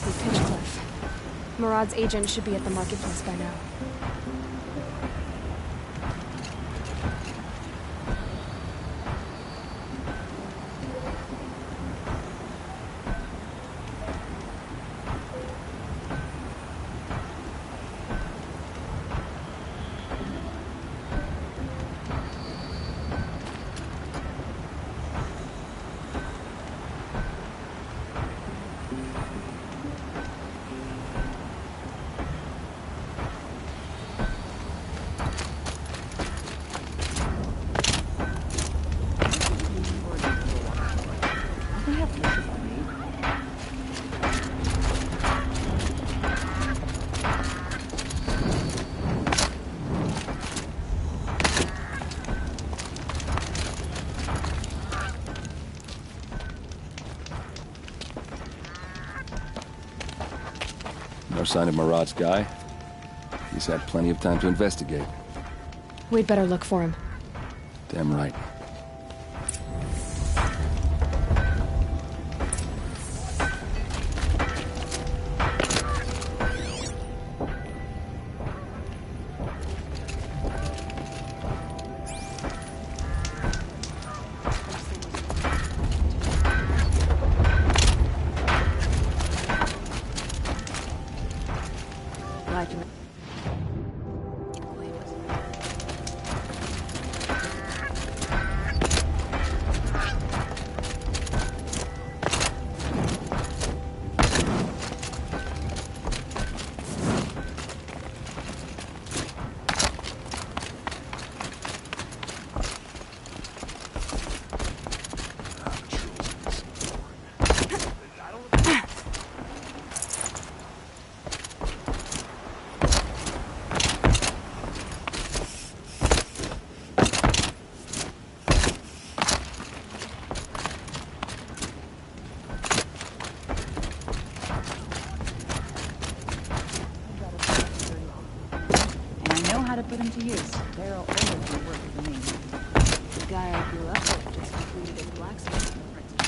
rusty pitch cliff. Murad's agent should be at the marketplace by now. No sign of Murad's guy. He's had plenty of time to investigate. We'd better look for him. Damn right. To put him to use. There'll always be work for me. The guy I grew up with just completed a blacksmith apprenticeship.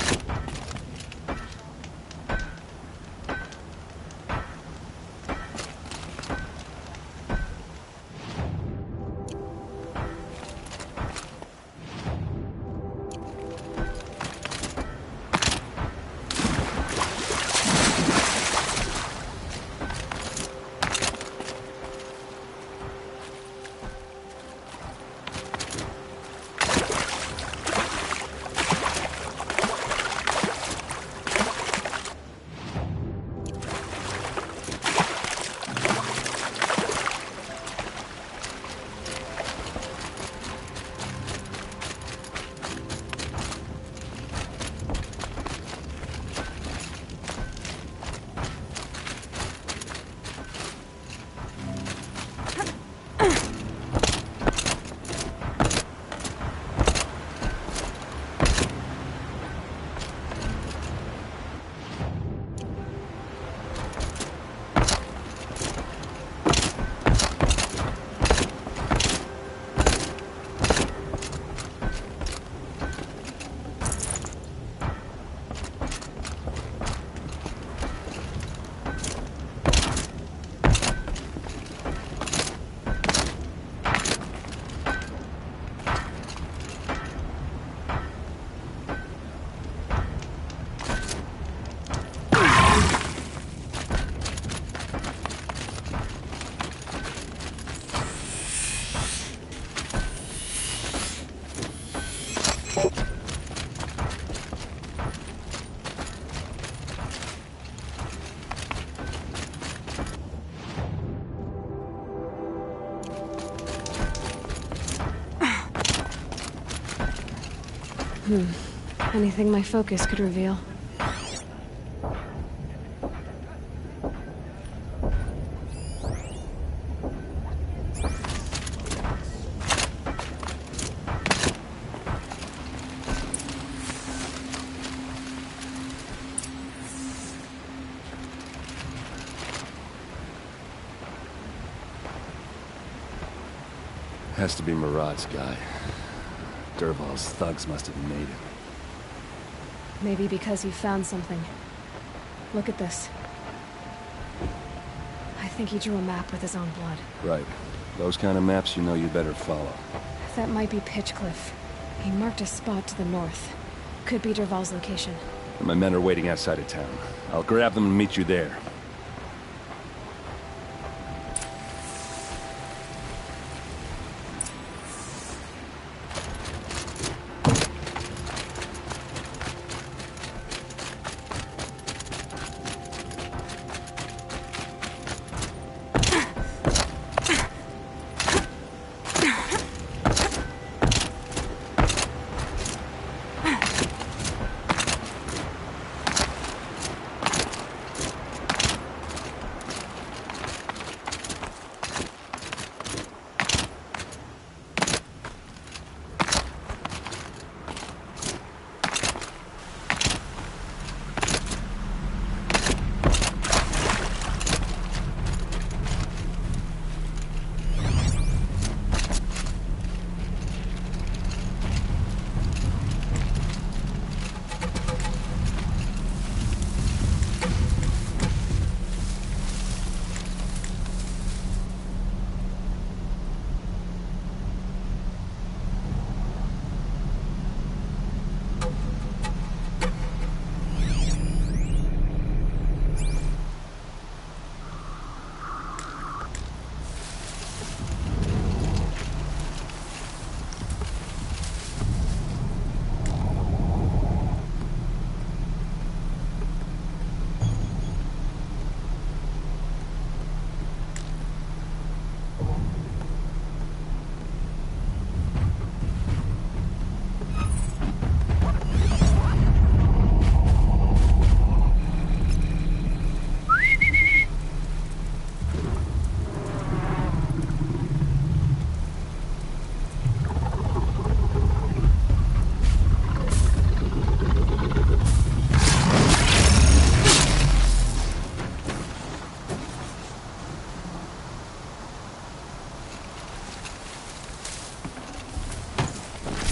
Anything my focus could reveal. Has to be Murad's guy. Dervahl's thugs must have made him. Maybe because he found something. Look at this. think he drew a map with his own blood. Right. Those kind of maps you know you better follow. That might be Pitchcliff. He marked a spot to the north. Could be Derval's location. My men are waiting outside of town. I'll grab them and meet you there.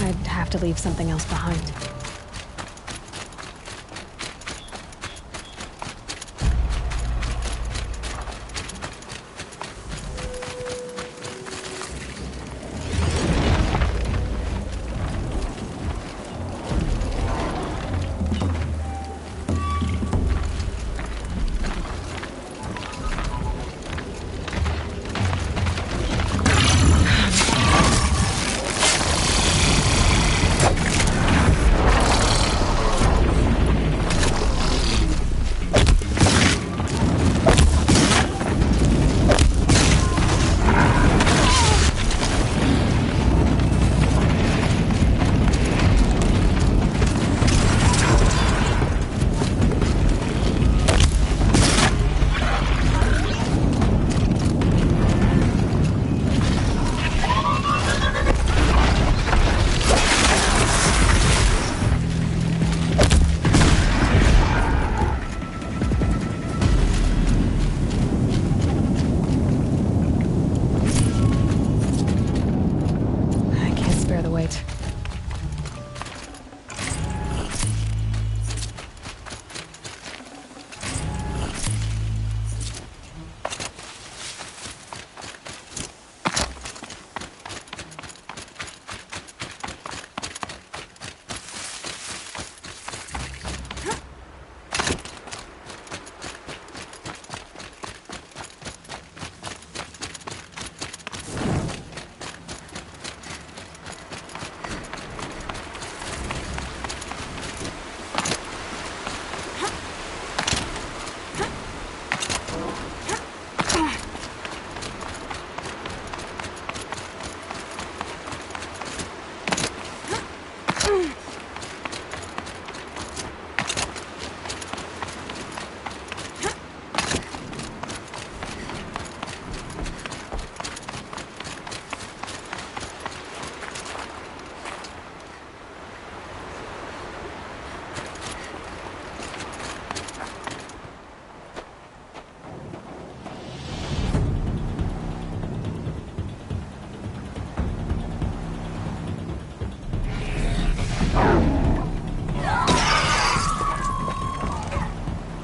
I'd have to leave something else behind.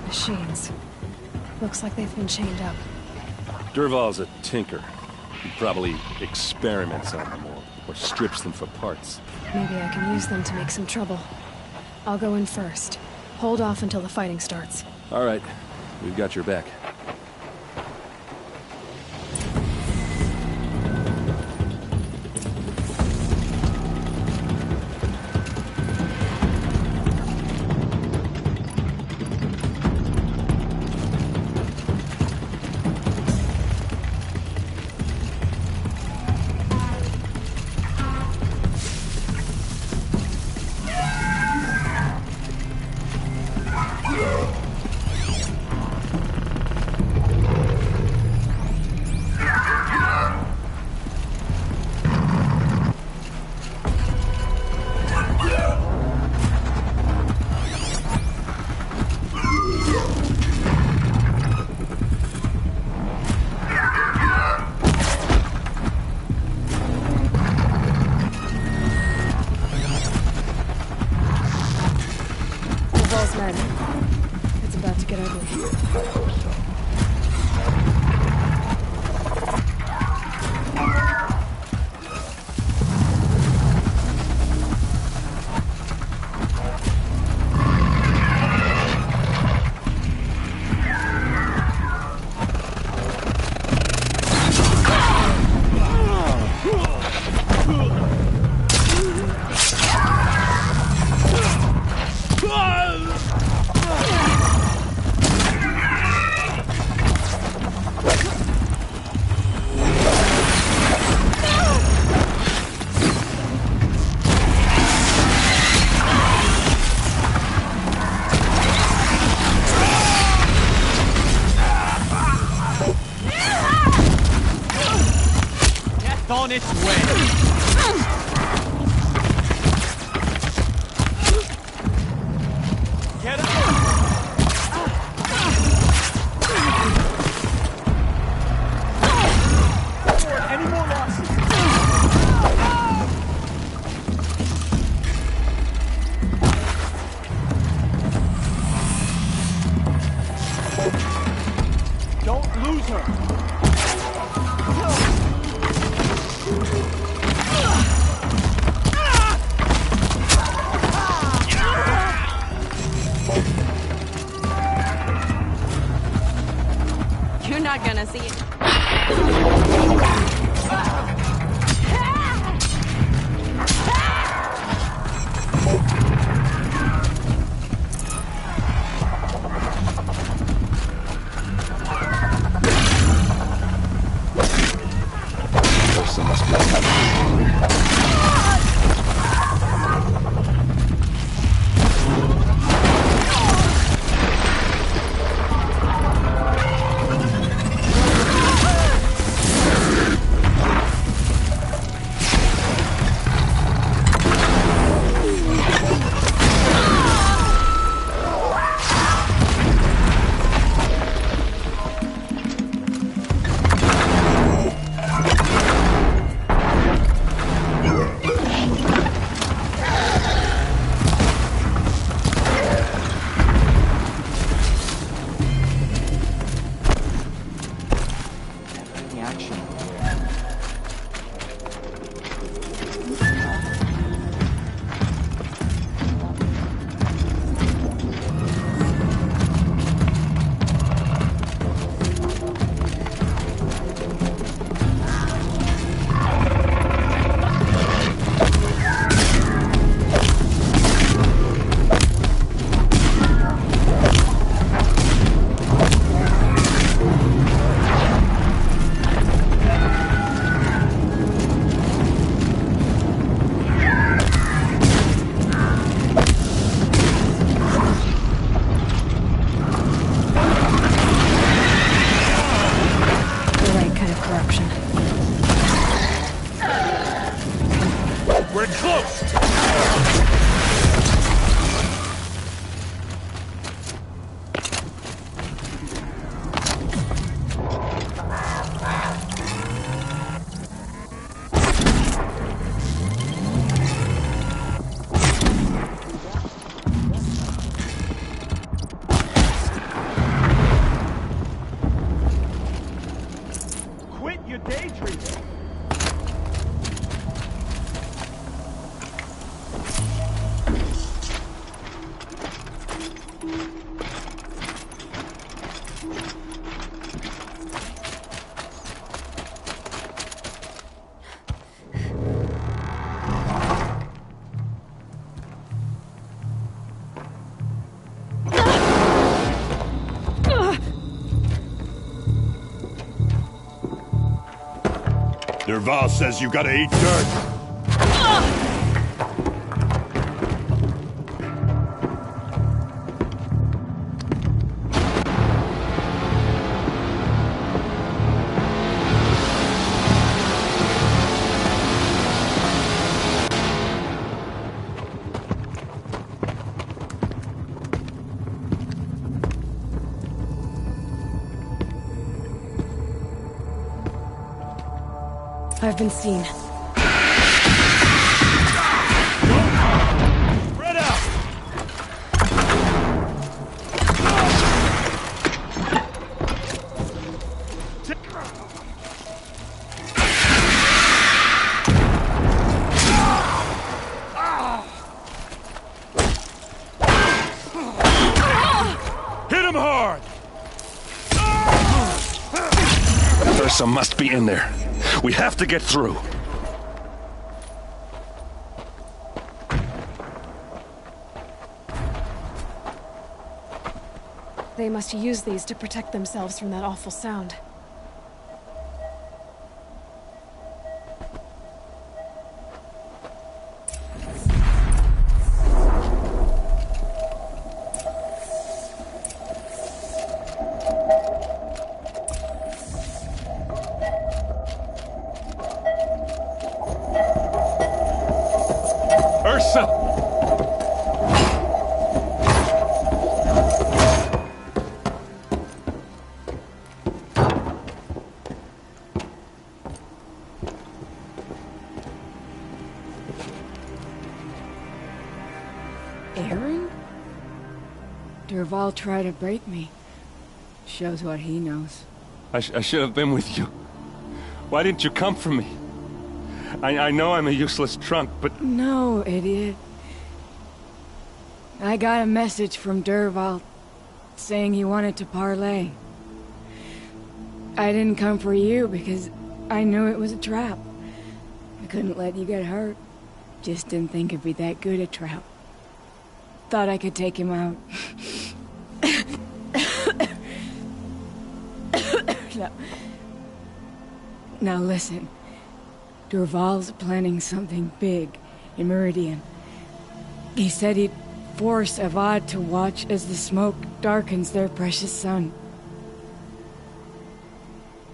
Machines. Looks like they've been chained up. Dervahl's a tinker. He probably experiments on them or strips them for parts. Maybe I can use them to make some trouble. I'll go in first. Hold off until the fighting starts. All right. We've got your back. It's about to get ugly. On its way. Get up. Any more losses? Don't lose her. You're not gonna see it. Person must be happening. daydreaming. Derval says you gotta eat dirt. I've been seen. Spread out! Hit him hard! Ursa must be in there. We have to get through. They must use these to protect themselves from that awful sound. Ursa! Aaron? Derval tried to break me. Shows what he knows. I should have been with you. Why didn't you come for me? I know I'm a useless trunk, but... No, idiot. I got a message from Derval saying he wanted to parlay. I didn't come for you because I knew it was a trap. I couldn't let you get hurt. Just didn't think it'd be that good a trap. Thought I could take him out. No. Now listen. Derval's planning something big in Meridian. He said he'd force Avad to watch as the smoke darkens their precious sun.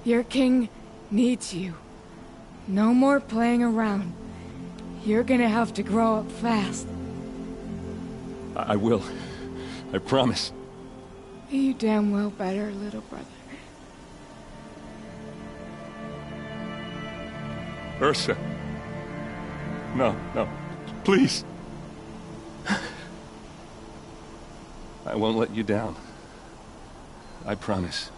Your king needs you. No more playing around. You're gonna have to grow up fast. I will. I promise. You damn well better, little brother. Ursa. No, no. Please. I won't let you down. I promise.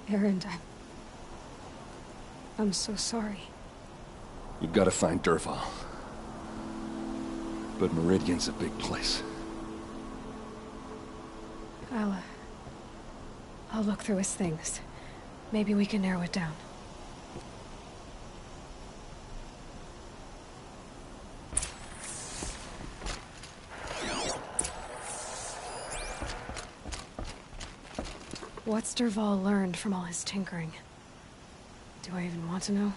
Aaron, I'm so sorry. You've got to find Derval. But Meridian's a big place. I'll look through his things. Maybe we can narrow it down. What's Derval learned from all his tinkering? Do I even want to know?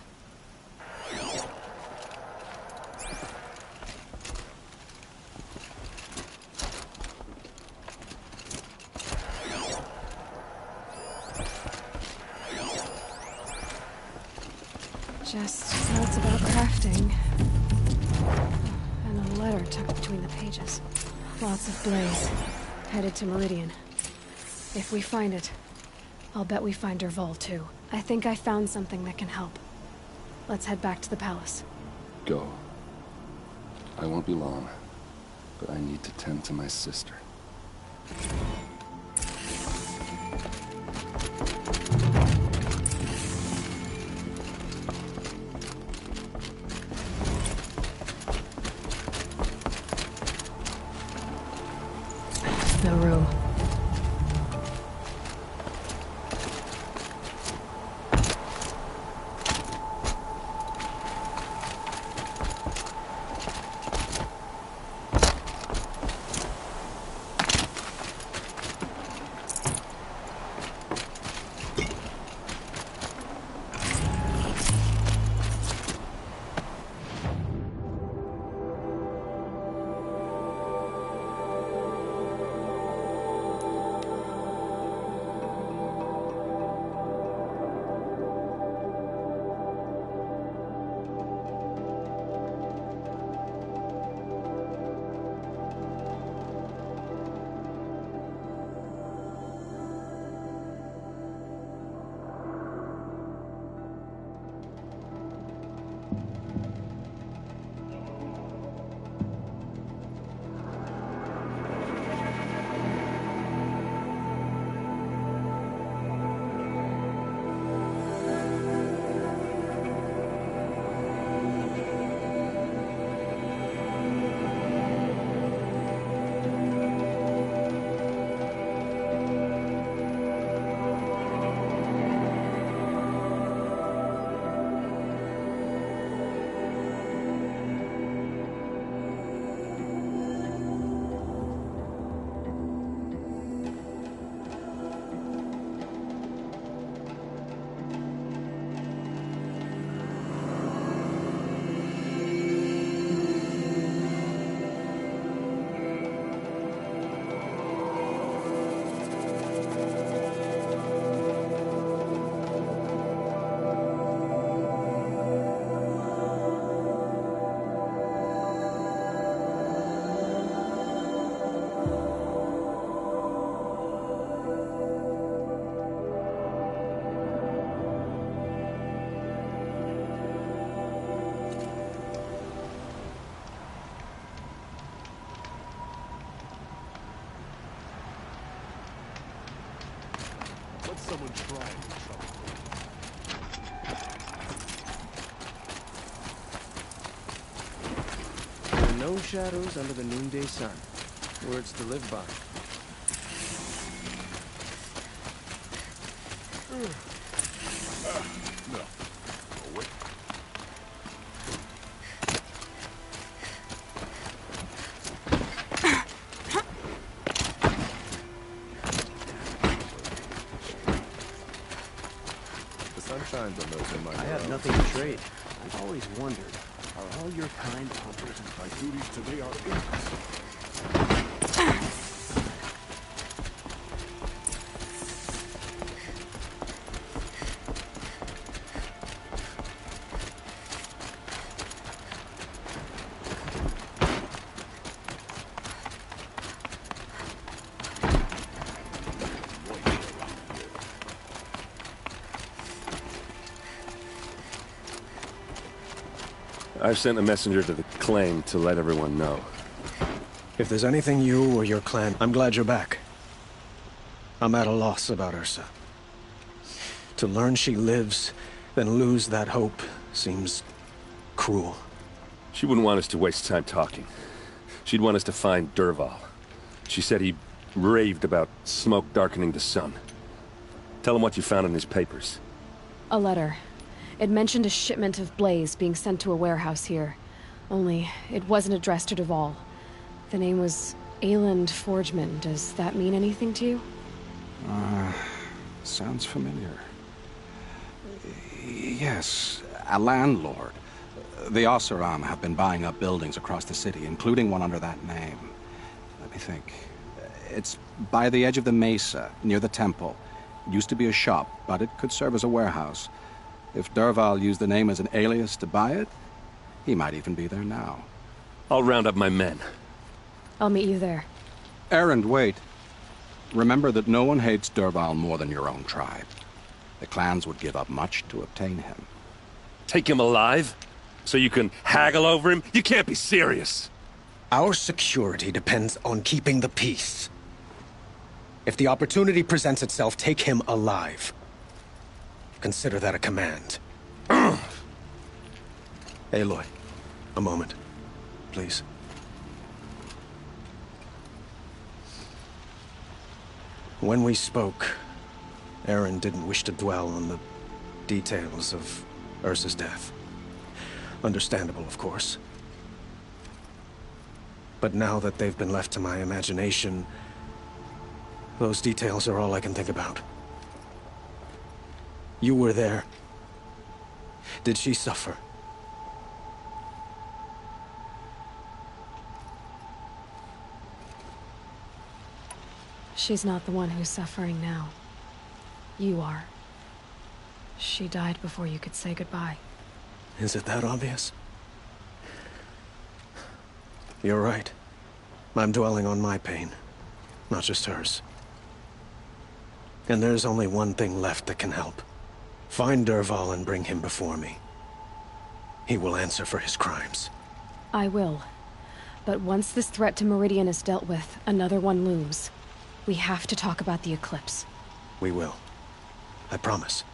Just notes about crafting. And a letter tucked between the pages. Lots of blaze. Headed to Meridian. If we find it, I'll bet we find Derval too. I think I found something that can help. Let's head back to the palace. Go. I won't be long. but I need to tend to my sister. No room. Let someone try and be trouble. There are no shadows under the noonday sun. Words to live by. No. Oh, wait. The sun shines on those in my I have nothing to trade. I've always wondered, are all your kind hunters? My duties today are endless. I've sent a messenger to the claim to let everyone know. If there's anything you or your clan, I'm glad you're back. I'm at a loss about Ursa. To learn she lives, then lose that hope, seems cruel. She wouldn't want us to waste time talking. She'd want us to find Dervahl. She said he raved about smoke darkening the sun. Tell him what you found in his papers. A letter. It mentioned a shipment of blaze being sent to a warehouse here. Only, it wasn't addressed to Dervahl. The name was Ayland Forgeman. Does that mean anything to you? Sounds familiar. Yes, a landlord. The Oseram have been buying up buildings across the city, including one under that name. Let me think. It's by the edge of the mesa, near the temple. Used to be a shop, but it could serve as a warehouse. If Dervahl used the name as an alias to buy it, he might even be there now. I'll round up my men. I'll meet you there. Erend, wait. Remember that no one hates Dervahl more than your own tribe. The clans would give up much to obtain him. Take him alive? So you can haggle over him? You can't be serious. Our security depends on keeping the peace. If the opportunity presents itself, take him alive. Consider that a command. Aloy, a moment, please. When we spoke, Aaron didn't wish to dwell on the details of Ursa's death. Understandable, of course. But now that they've been left to my imagination, those details are all I can think about. You were there. Did she suffer? She's not the one who's suffering now. You are. She died before you could say goodbye. Is it that obvious? You're right. I'm dwelling on my pain, not just hers. And there's only one thing left that can help. Find Dervahl and bring him before me. He will answer for his crimes. I will. But once this threat to Meridian is dealt with, another one looms. We have to talk about the eclipse. We will. I promise.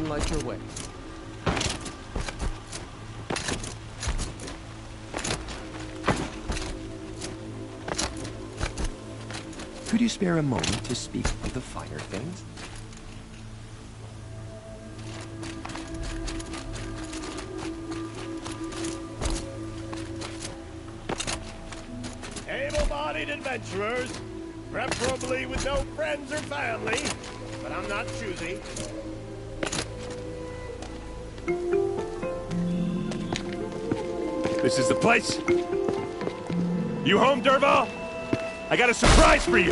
Light your way. Could you spare a moment to speak with the finer things? Able-bodied adventurers, preferably with no friends or family, but I'm not choosy. This is the place? You home, Dervahl? I got a surprise for you!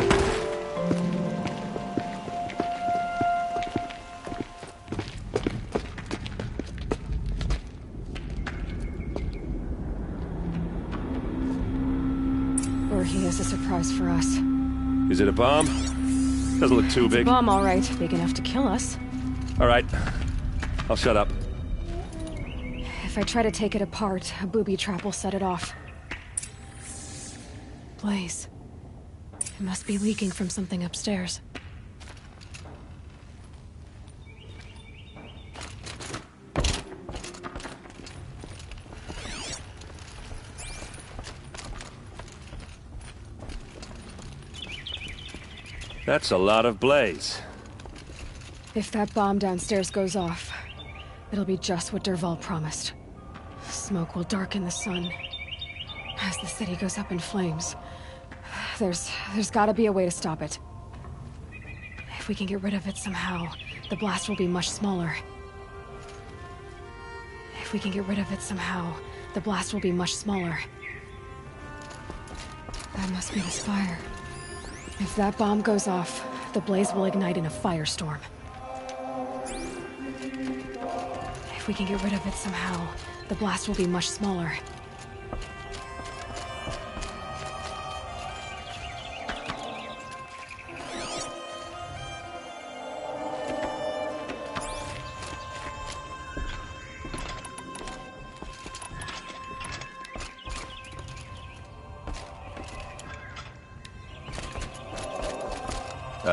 Or he has a surprise for us. Is it a bomb? Doesn't look too big. Bomb, all right. Big enough to kill us. All right. I'll shut up. If I try to take it apart, a booby trap will set it off. Blaze. It must be leaking from something upstairs. That's a lot of blaze. If that bomb downstairs goes off, it'll be just what Dervahl promised. Smoke will darken the sun as the city goes up in flames. There's gotta be a way to stop it. If we can get rid of it somehow, the blast will be much smaller. If we can get rid of it somehow, the blast will be much smaller. That must be this fire. If that bomb goes off, the blaze will ignite in a firestorm. If we can get rid of it somehow, the blast will be much smaller.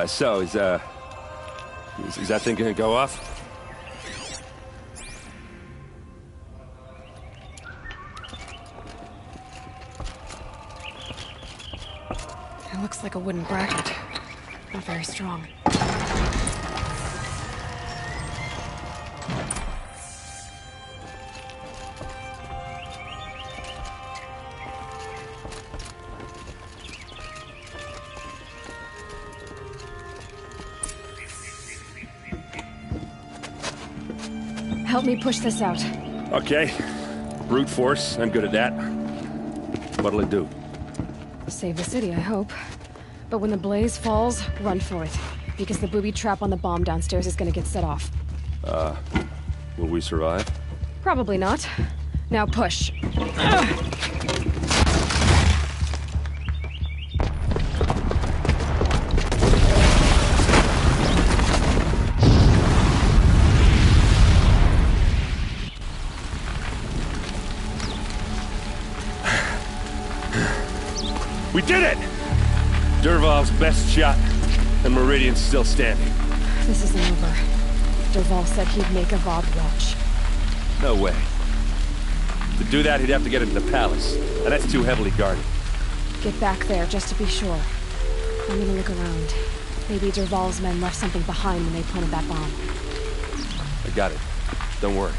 So, is that thing gonna go off? It looks like a wooden bracket. Not very strong. Help me push this out. Okay. Brute force, I'm good at that. What'll it do? Save the city, I hope. But when the blaze falls, run for it. Because the booby trap on the bomb downstairs is gonna get set off. Will we survive? Probably not. Now push. We did it! Dervahl's best shot, and Meridian's still standing. This isn't over. Dervahl said he'd make Avad watch. No way. To do that, he'd have to get into the palace, and that's too heavily guarded. Get back there, just to be sure. I'm gonna look around. Maybe Dervahl's men left something behind when they planted that bomb. I got it. Don't worry.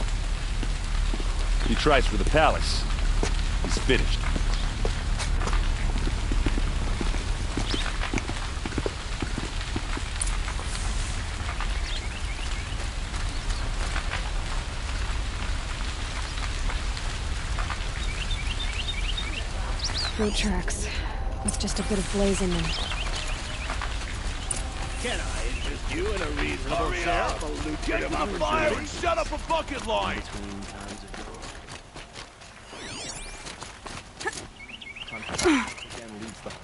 If he tries for the palace, he's finished. Boat tracks. With just a bit of blaze in them. Can I interest you in a reasonable share of a lucrative opportunity? And shut up a bucket line!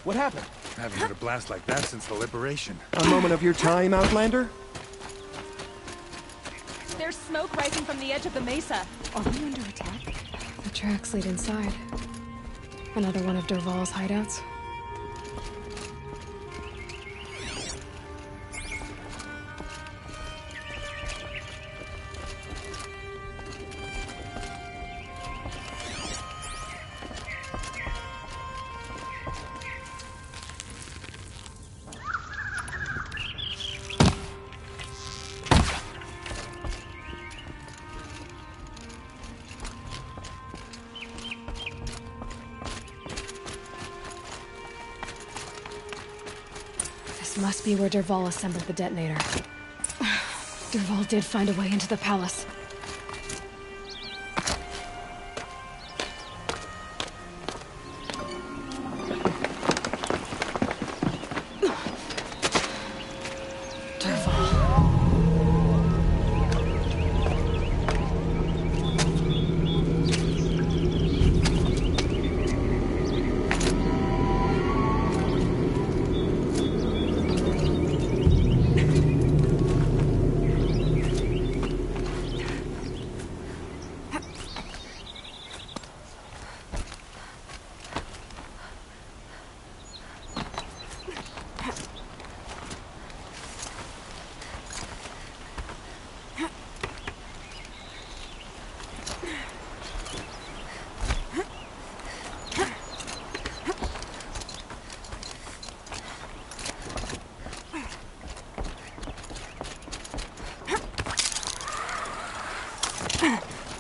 What happened? I haven't heard a blast like that since the liberation. A moment of your time, Outlander? There's smoke rising from the edge of the mesa. Are we under attack? The tracks lead inside. Another one of Dervahl's hideouts. Must be where Dervahl assembled the detonator. Dervahl did find a way into the palace.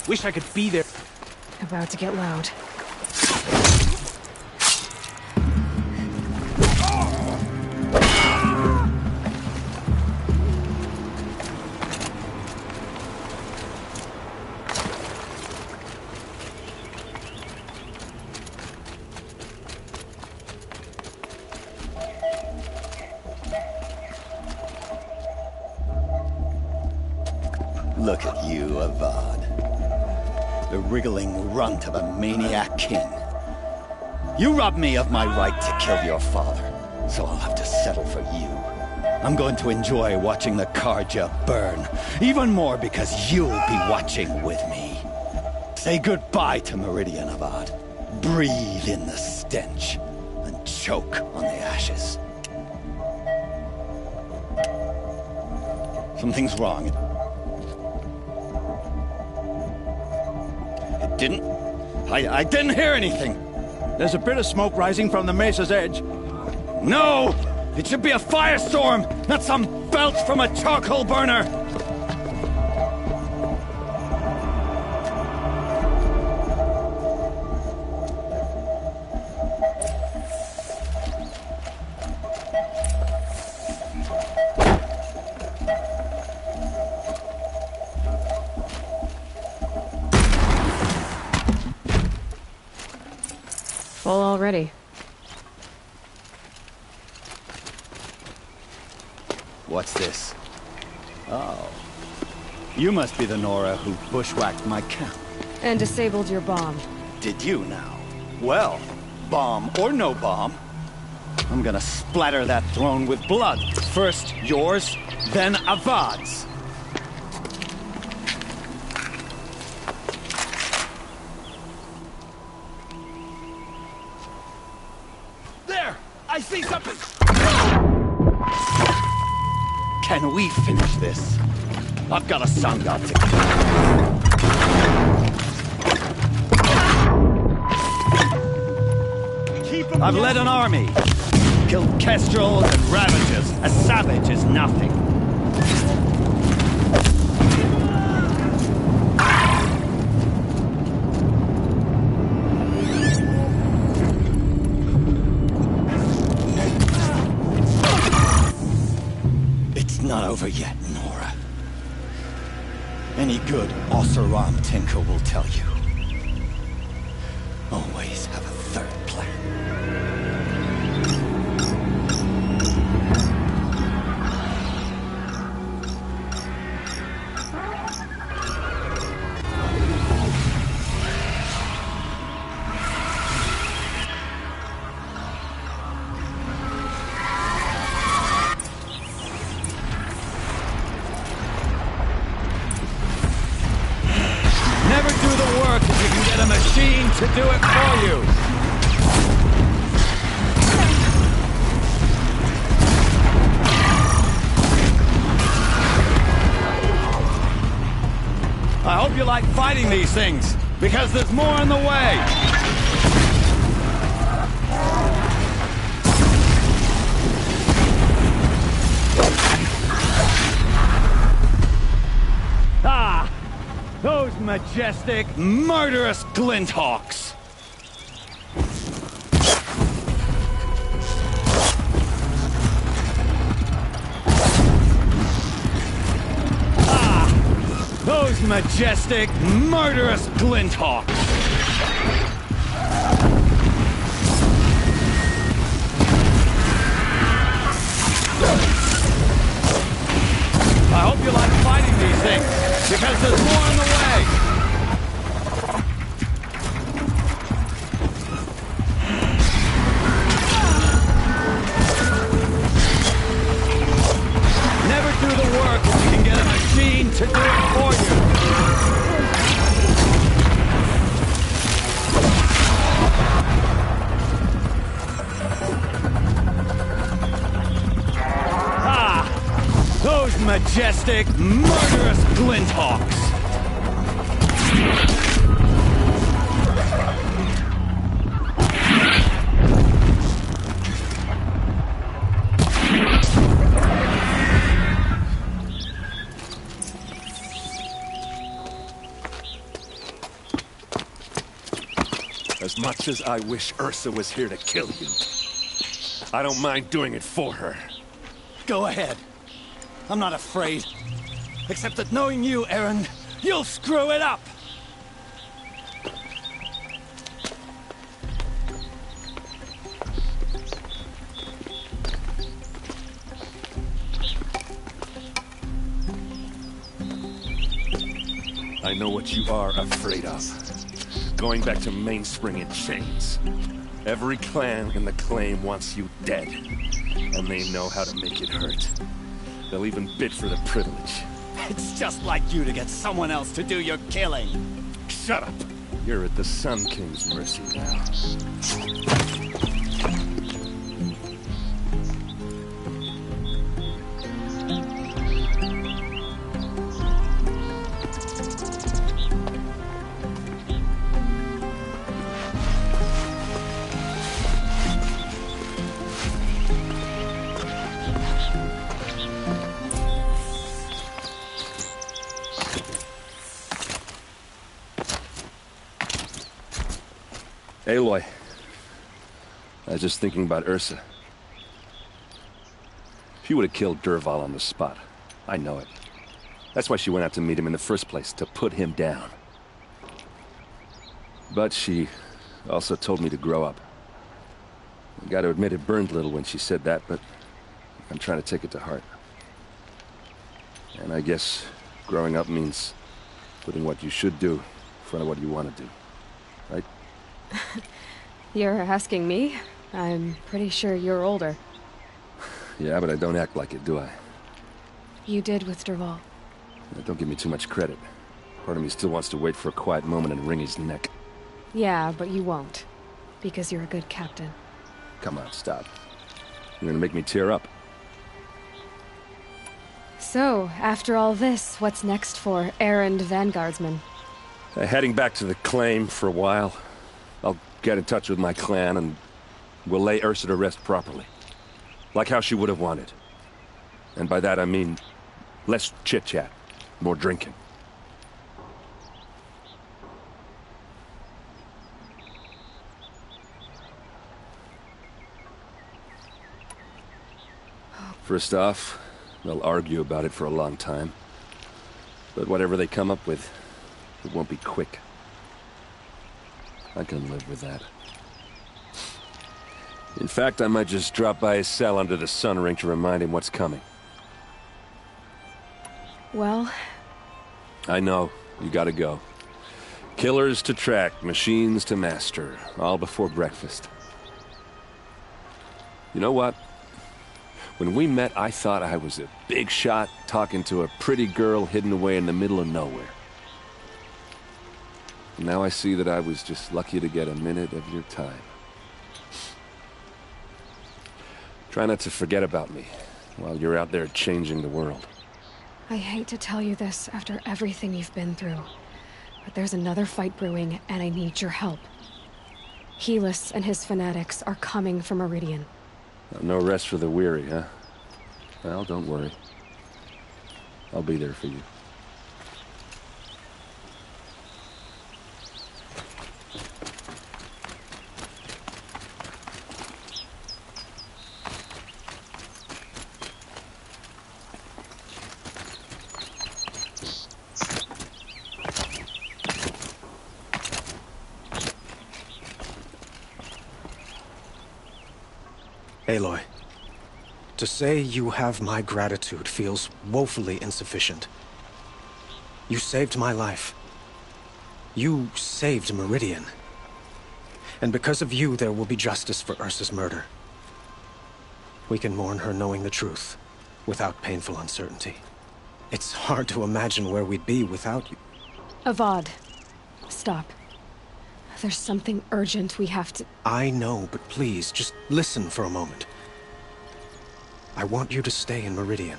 Wish I could be there. About to get loud. Look at you, Avad. The wriggling runt of a maniac king. You robbed me of my right to kill your father, so I'll have to settle for you. I'm going to enjoy watching the Karja burn, even more because you'll be watching with me. Say goodbye to Meridian, Avad. Breathe in the stench, and choke on the ashes. Something's wrong. I didn't hear anything. There's a bit of smoke rising from the mesa's edge. No! It should be a firestorm, not some belch from a charcoal burner! Full already. What's this? Oh. You must be the Nora who bushwhacked my camp. And disabled your bomb. Did you now? Well, bomb or no bomb, I'm gonna splatter that throne with blood. First yours, then Avad's. There! I see something! Can we finish this? I've got a sun god to kill. I've led an army. Killed kestrels and ravagers. A savage is nothing. It's not over yet, Nora. Any good Oseram tinker will tell you. Always have a third plan. Never do the work if you can get a machine to do it for you. I hope you like fighting these things, because there's more in the way. Ah! Those majestic, murderous glinthawks! Ah! Those majestic, murderous glinthawks! I hope you like fighting these things, because there's more in the way! Never do the work if you can get a machine to do it for you! Ah! Those majestic, murderous glinthawks! As much as I wish Ursa was here to kill you, I don't mind doing it for her. Go ahead. I'm not afraid. Except that knowing you, Aaron, you'll screw it up! I know what you are afraid of. Going back to Mainspring in chains. Every clan in the claim wants you dead. And they know how to make it hurt. They'll even bid for the privilege. It's just like you to get someone else to do your killing. Shut up! You're at the Sun King's mercy now. Aloy, I was just thinking about Ursa. She would have killed Dervahl on the spot. I know it. That's why she went out to meet him in the first place, to put him down. But she also told me to grow up. I gotta admit it burned a little when she said that, but I'm trying to take it to heart. And I guess growing up means putting what you should do in front of what you want to do. Right? You're asking me? I'm pretty sure you're older. Yeah, but I don't act like it, do I? You did with Derval. Don't give me too much credit. Part of me still wants to wait for a quiet moment and wring his neck. Yeah, but you won't. Because you're a good captain. Come on, stop. You're gonna make me tear up. So, after all this, what's next for errand vanguardsman? Heading back to the claim for a while. I'll get in touch with my clan and we'll lay Ursa to rest properly. Like how she would have wanted. And by that I mean less chit-chat, more drinking. First off, they'll argue about it for a long time. But whatever they come up with, it won't be quick. I can live with that. In fact, I might just drop by his cell under the sun ring to remind him what's coming. Well... I know. You gotta go. Killers to track, machines to master. All before breakfast. You know what? When we met, I thought I was a big shot talking to a pretty girl hidden away in the middle of nowhere. And now I see that I was just lucky to get a minute of your time. Try not to forget about me while you're out there changing the world. I hate to tell you this after everything you've been through, but there's another fight brewing, and I need your help. Helis and his fanatics are coming for Meridian. No rest for the weary, huh? Well, don't worry. I'll be there for you. Aloy, to say you have my gratitude feels woefully insufficient. You saved my life. You saved Meridian. And because of you, there will be justice for Ursa's murder. We can mourn her knowing the truth, without painful uncertainty. It's hard to imagine where we'd be without you. Avad, stop. There's something urgent we have to... I know, but please, just listen for a moment. I want you to stay in Meridian.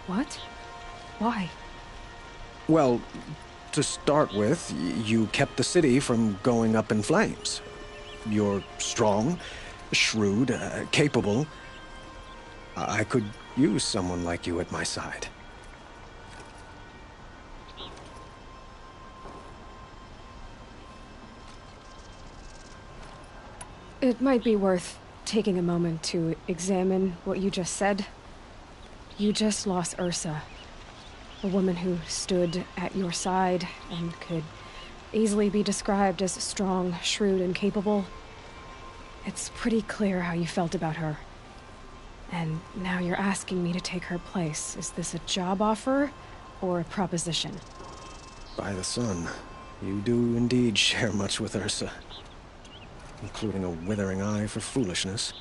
What? Why? Well, to start with, you kept the city from going up in flames. You're strong, shrewd, capable. I could use someone like you at my side. It might be worth taking a moment to examine what you just said. You just lost Ursa, a woman who stood at your side and could easily be described as strong, shrewd, and capable. It's pretty clear how you felt about her. And now you're asking me to take her place. Is this a job offer or a proposition? By the sun, you do indeed share much with Ursa. Including a withering eye for foolishness.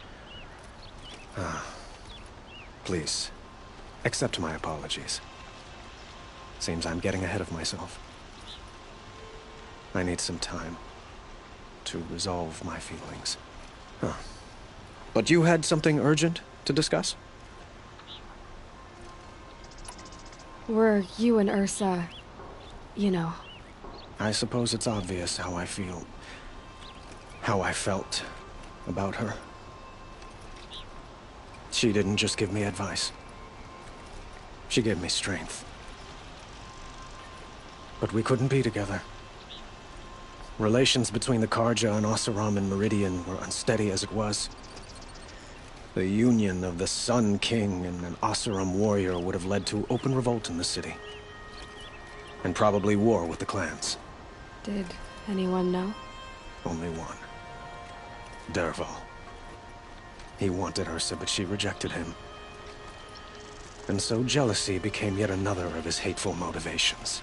Please, accept my apologies. Seems I'm getting ahead of myself. I need some time to resolve my feelings. But you had something urgent to discuss? Were you and Ursa, you know... I suppose it's obvious how I feel. How I felt about her. She didn't just give me advice. She gave me strength. But we couldn't be together. Relations between the Karja and Oseram and Meridian were unsteady as it was. The union of the Sun King and an Oseram warrior would have led to open revolt in the city. And probably war with the clans. Did anyone know? Only one. Dervahl. He wanted Ursa, but she rejected him. And so jealousy became yet another of his hateful motivations.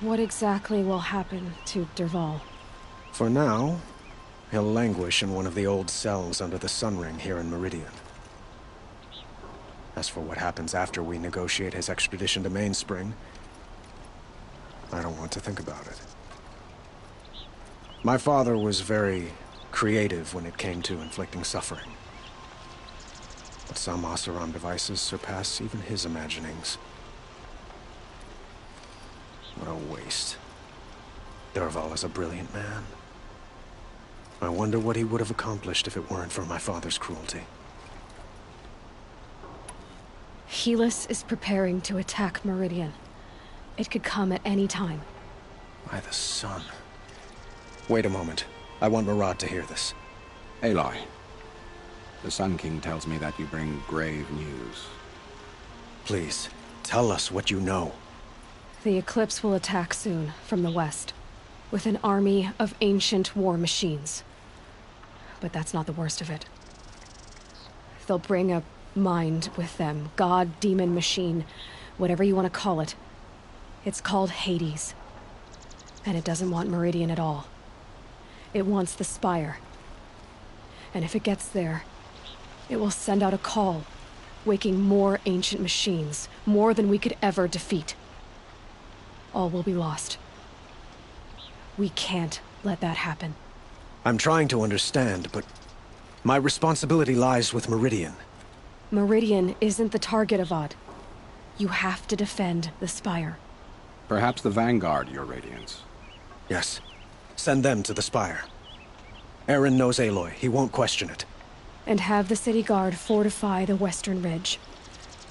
What exactly will happen to Dervahl? For now, he'll languish in one of the old cells under the Sun Ring here in Meridian. As for what happens after we negotiate his extradition to Mainspring, I don't want to think about it. My father was very creative when it came to inflicting suffering. But some Oseram devices surpass even his imaginings. What a waste. Dervahl is a brilliant man. I wonder what he would have accomplished if it weren't for my father's cruelty. Helis is preparing to attack Meridian. It could come at any time. By the sun. Wait a moment. I want Murad to hear this. Aloy, the Sun King tells me that you bring grave news. Please, tell us what you know. The Eclipse will attack soon, from the west, with an army of ancient war machines. But that's not the worst of it. They'll bring a mind with them, god, demon, machine, whatever you want to call it. It's called Hades. And it doesn't want Meridian at all. It wants the Spire. And if it gets there, it will send out a call, waking more ancient machines, more than we could ever defeat. All will be lost. We can't let that happen. I'm trying to understand, but my responsibility lies with Meridian. Meridian isn't the target, Avad. You have to defend the Spire. Perhaps the Vanguard, Your Radiance. Yes. Send them to the Spire. Eren knows Aloy. He won't question it. And have the city guard fortify the western ridge.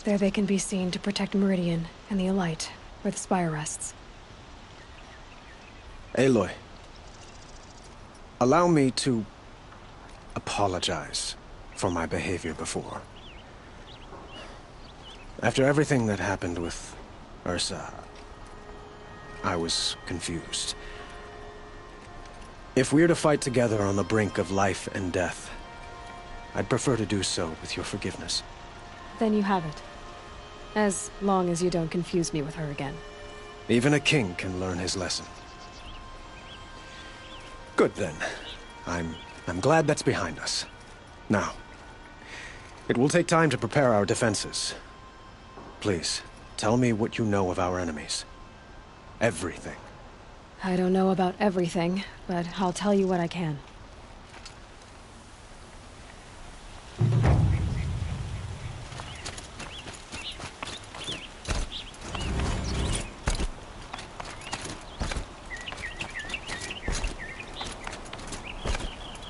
There they can be seen to protect Meridian and the Elite, where the Spire rests. Aloy. Allow me to apologize for my behavior before. After everything that happened with Ursa, I was confused. If we're to fight together on the brink of life and death, I'd prefer to do so with your forgiveness. Then you have it. As long as you don't confuse me with her again. Even a king can learn his lesson. Good then. I'm glad that's behind us. Now, it will take time to prepare our defenses. Please, tell me what you know of our enemies. Everything. I don't know about everything, but I'll tell you what I can.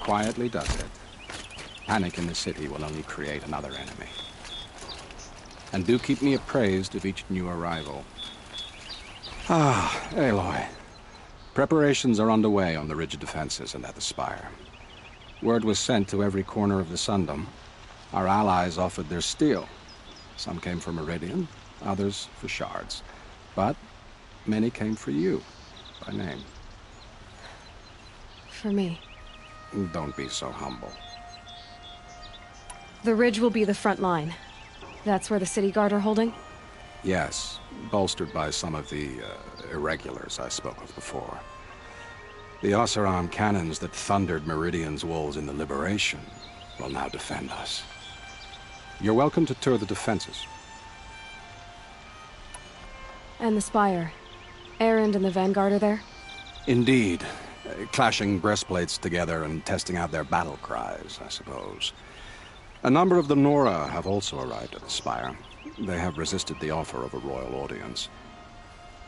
Quietly does it. Panic in the city will only create another enemy. And do keep me appraised of each new arrival. Ah, Aloy. Preparations are underway on the ridge defenses and at the Spire. Word was sent to every corner of the Sundom. Our allies offered their steel. Some came for Meridian, others for shards. But many came for you, by name. For me. Don't be so humble. The ridge will be the front line. That's where the city guard are holding? Yes, bolstered by some of the irregulars I spoke of before. The Oseram cannons that thundered Meridian's walls in the Liberation will now defend us. You're welcome to tour the defenses. And the Spire. Erend and the Vanguard are there? Indeed. Clashing breastplates together and testing out their battle cries, I suppose. A number of the Nora have also arrived at the Spire. They have resisted the offer of a royal audience.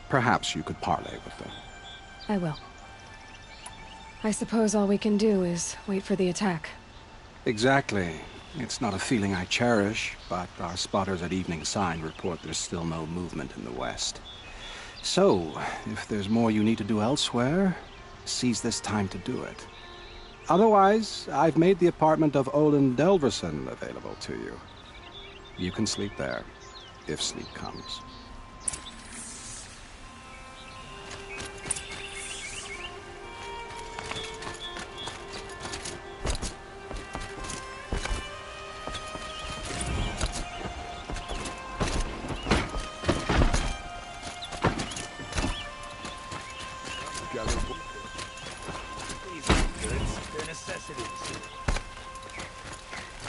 Perhaps you could parley with them. I will. I suppose all we can do is wait for the attack. Exactly. It's not a feeling I cherish, but our spotters at Evening Sign report there's still no movement in the west. So, if there's more you need to do elsewhere, seize this time to do it. Otherwise, I've made the apartment of Olin Delverson available to you. You can sleep there, if sleep comes.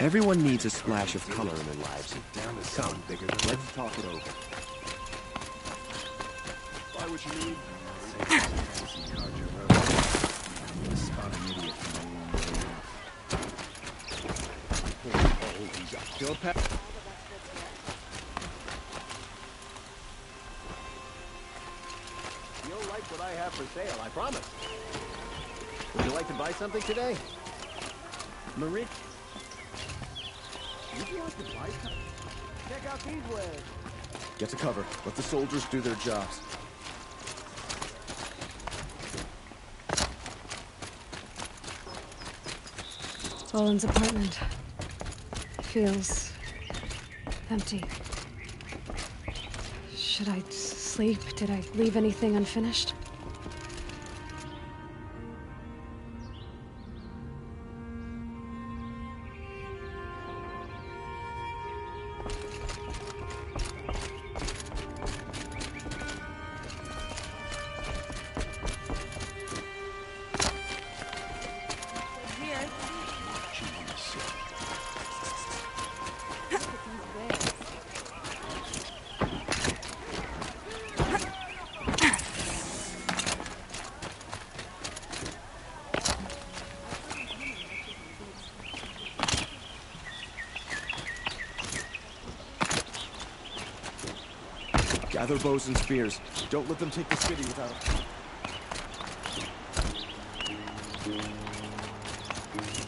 Everyone needs a splash of color in their lives. Come, let's talk it over. Buy what you need. Spot an idiot from a long way off. Go past. You'll like what I have for sale, I promise. Would you like to buy something today? Marie? Would you like to buy something? Check out these wares. Get to cover. Let the soldiers do their jobs. Roland's apartment feels empty. Should I sleep? Did I leave anything unfinished? Gather bows and spears. Don't let them take the city without a...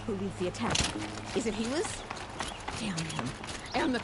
Who leads the attack? Is it Helis? Damn him. And the...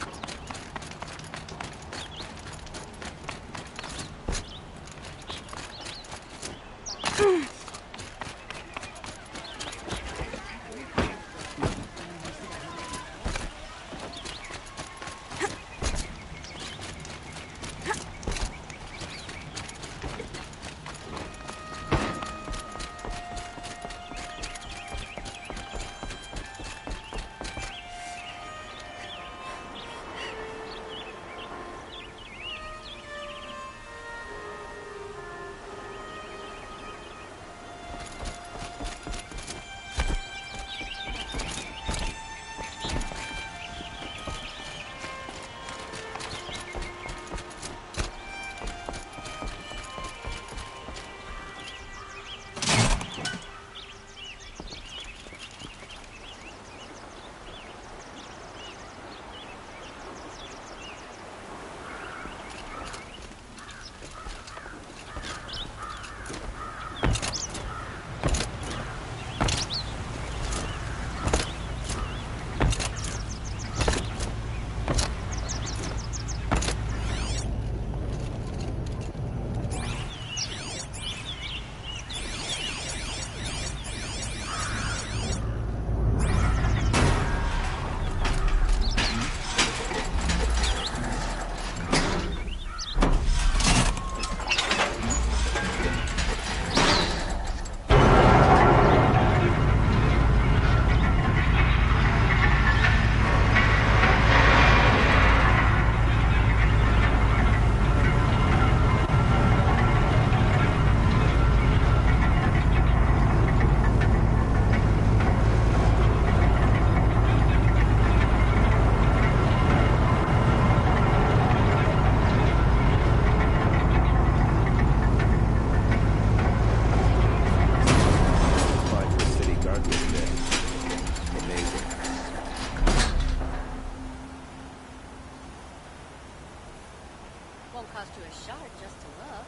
Won't cost you a shard just to look.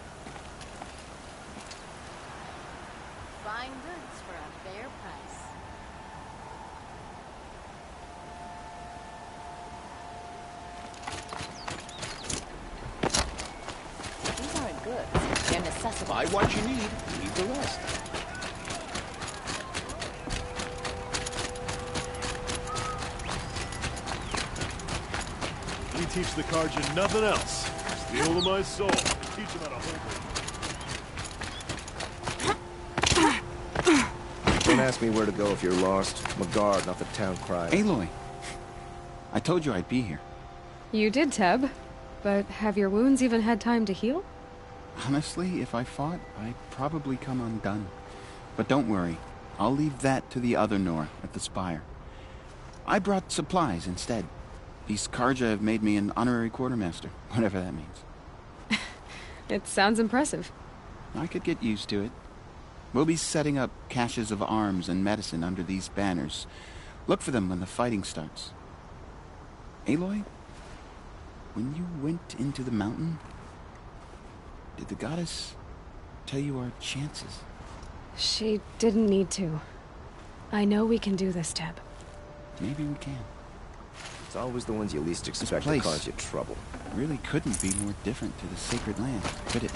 Fine goods for a fair price. These aren't goods. They're necessities. Buy what you need, leave the rest. We teach the Karjan nothing else. Steal of my soul. Teach them how to hold it. Don't ask me where to go if you're lost. I'm a guard, not the town crier. Aloy, I told you I'd be here. You did, Teb. But have your wounds even had time to heal? Honestly, if I fought, I'd probably come undone. But don't worry. I'll leave that to the other Nora at the Spire. I brought supplies instead. These Karja have made me an honorary quartermaster, whatever that means. It sounds impressive. I could get used to it. We'll be setting up caches of arms and medicine under these banners. Look for them when the fighting starts. Aloy, when you went into the mountain, did the goddess tell you our chances? She didn't need to. I know we can do this, Teb. Maybe we can. It's always the ones you least expect to cause you trouble. Really couldn't be more different to the sacred land, could it?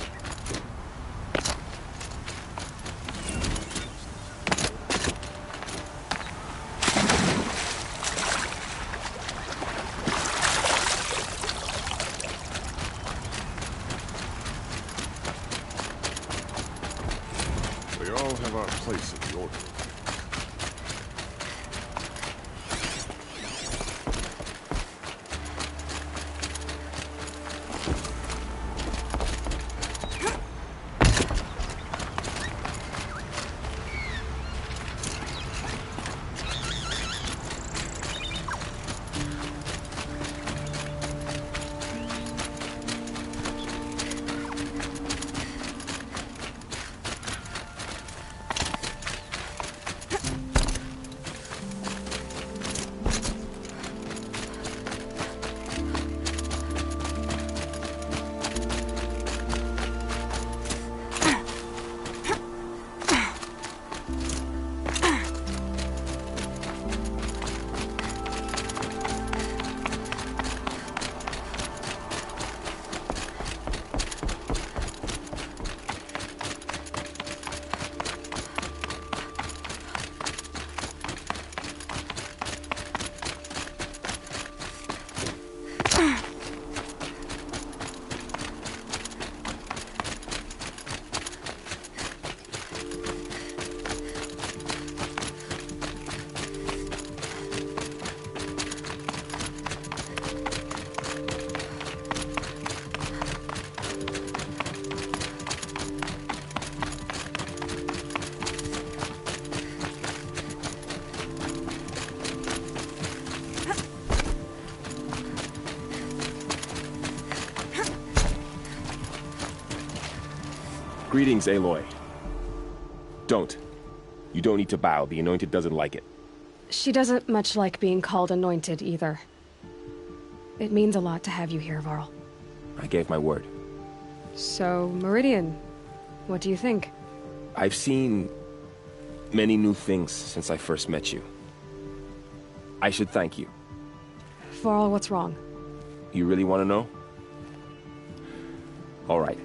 We all have our place in the order. Greetings, Aloy. Don't. You don't need to bow. The Anointed doesn't like it. She doesn't much like being called Anointed, either. It means a lot to have you here, Varl. I gave my word. So, Meridian, what do you think? I've seen many new things since I first met you. I should thank you. Varl, what's wrong? You really want to know? All right.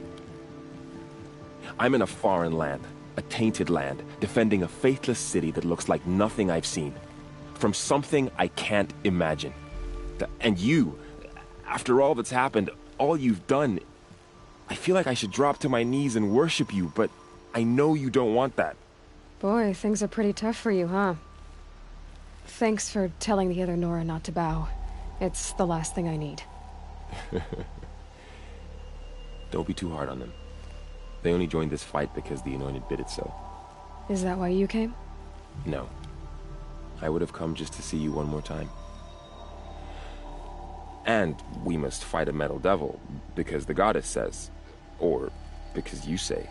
I'm in a foreign land, a tainted land, defending a faithless city that looks like nothing I've seen. From something I can't imagine. And you, after all that's happened, all you've done, I feel like I should drop to my knees and worship you, but I know you don't want that. Boy, things are pretty tough for you, huh? Thanks for telling the other Nora not to bow. It's the last thing I need. Don't be too hard on them. They only joined this fight because the Anointed bid it so. Is that why you came? No. I would have come just to see you one more time. And we must fight a metal devil, because the goddess says. Or because you say.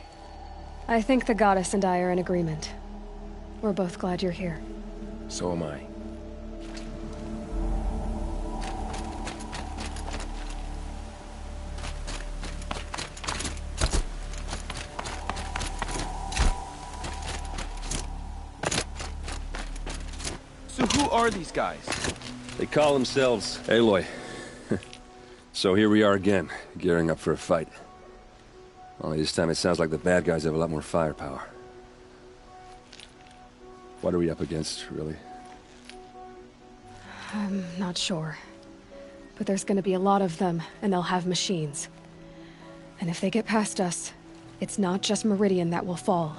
I think the goddess and I are in agreement. We're both glad you're here. So am I. So who are these guys? They call themselves Aloy. So here we are again, gearing up for a fight. Only this time it sounds like the bad guys have a lot more firepower. What are we up against, really? I'm not sure. But there's gonna be a lot of them, and they'll have machines. And if they get past us, it's not just Meridian that will fall.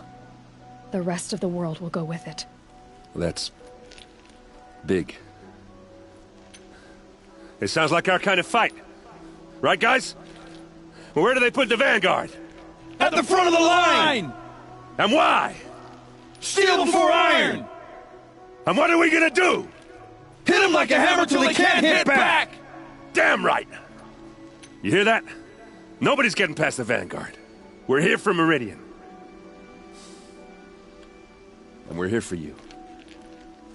The rest of the world will go with it. That's big. It sounds like our kind of fight. Right, guys? Well, where do they put the vanguard? At the front of the line! And why? Steel before iron! And what are we gonna do? Hit him like a hammer till he can't hit back! Damn right! You hear that? Nobody's getting past the Vanguard. We're here for Meridian. And we're here for you.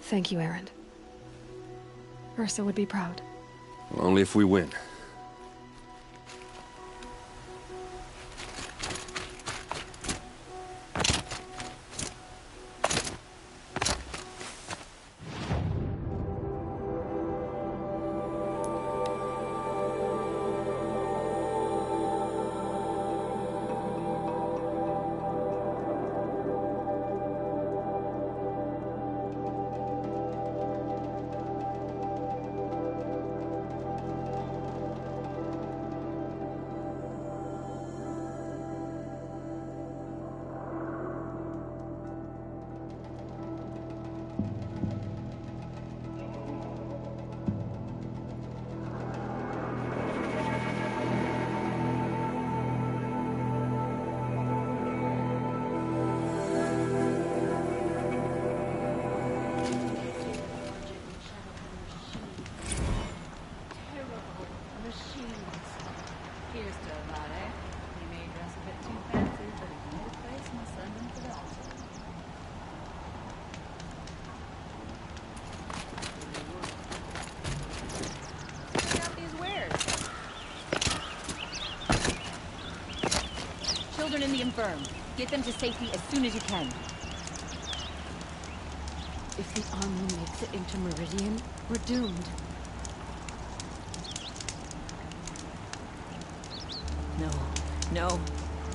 Thank you, Erend. Ursa would be proud. Well, only if we win. Children in the infirm. Get them to safety as soon as you can. If the army makes it into Meridian, we're doomed. No.